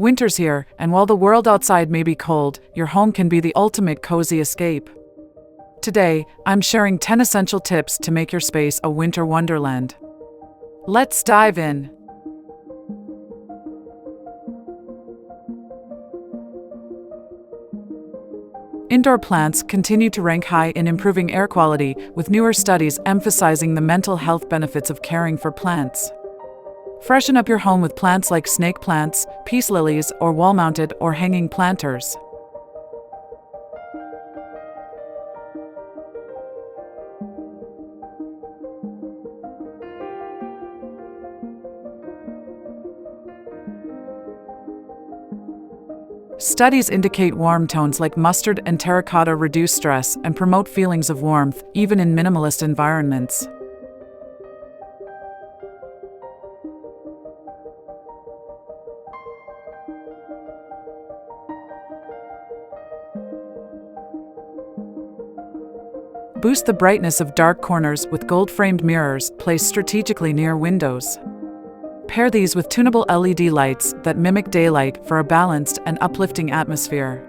Winter's here, and while the world outside may be cold, your home can be the ultimate cozy escape. Today, I'm sharing 10 essential tips to make your space a winter wonderland. Let's dive in. Indoor plants continue to rank high in improving air quality, with newer studies emphasizing the mental health benefits of caring for plants. Freshen up your home with plants like snake plants, peace lilies, or wall-mounted or hanging planters. Studies indicate warm tones like mustard and terracotta reduce stress and promote feelings of warmth, even in minimalist environments. Boost the brightness of dark corners with gold-framed mirrors placed strategically near windows. Pair these with tunable LED lights that mimic daylight for a balanced and uplifting atmosphere.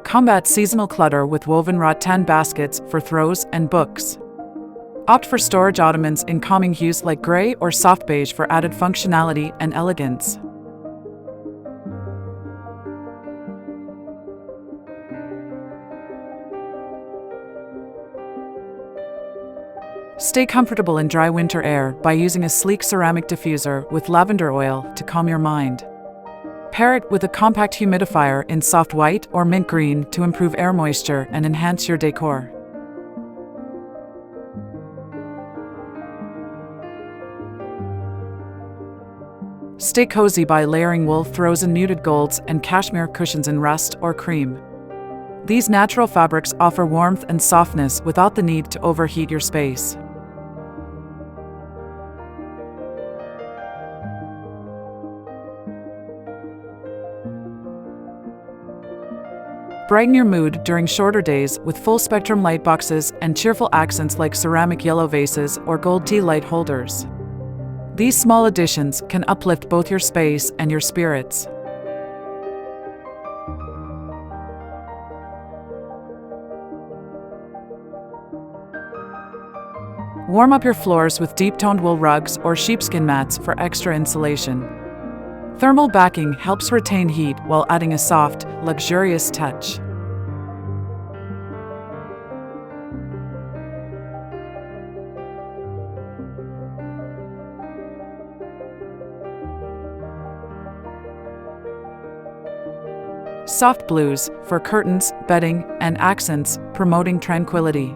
Combat seasonal clutter with woven rattan baskets for throws and books. Opt for storage ottomans in calming hues like gray or soft beige for added functionality and elegance. Stay comfortable in dry winter air by using a sleek ceramic diffuser with lavender oil to calm your mind. Pair it with a compact humidifier in soft white or mint green to improve air moisture and enhance your decor. Stay cozy by layering wool throws in muted golds and cashmere cushions in rust or cream. These natural fabrics offer warmth and softness without the need to overheat your space. Brighten your mood during shorter days with full-spectrum light boxes and cheerful accents like ceramic yellow vases or gold tea light holders. These small additions can uplift both your space and your spirits. Warm up your floors with deep-toned wool rugs or sheepskin mats for extra insulation. Thermal backing helps retain heat while adding a soft, luxurious touch. Soft blues for curtains, bedding, and accents, promoting tranquility.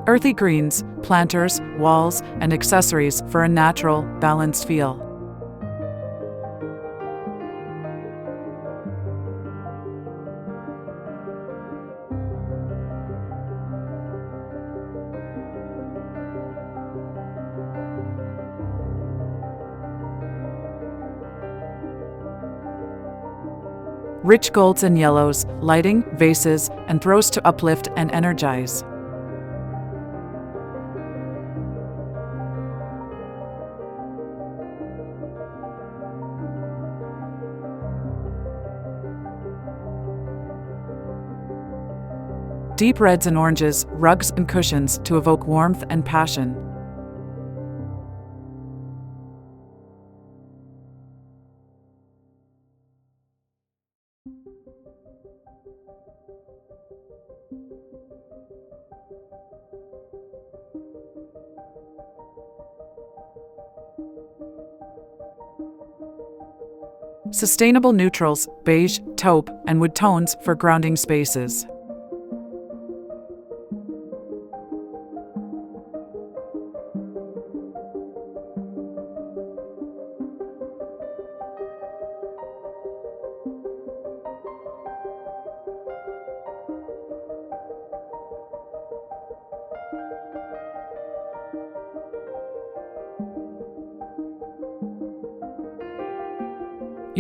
Earthy greens, planters, walls, and accessories for a natural, balanced feel. Rich golds and yellows, lighting, vases, and throws to uplift and energize. Deep reds and oranges, rugs and cushions to evoke warmth and passion. Sustainable neutrals, beige, taupe, and wood tones for grounding spaces.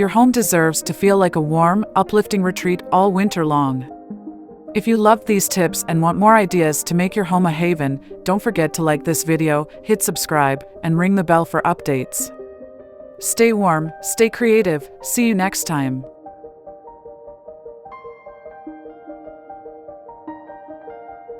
Your home deserves to feel like a warm, uplifting retreat all winter long. If you loved these tips and want more ideas to make your home a haven, don't forget to like this video, hit subscribe, and ring the bell for updates. Stay warm, stay creative, see you next time.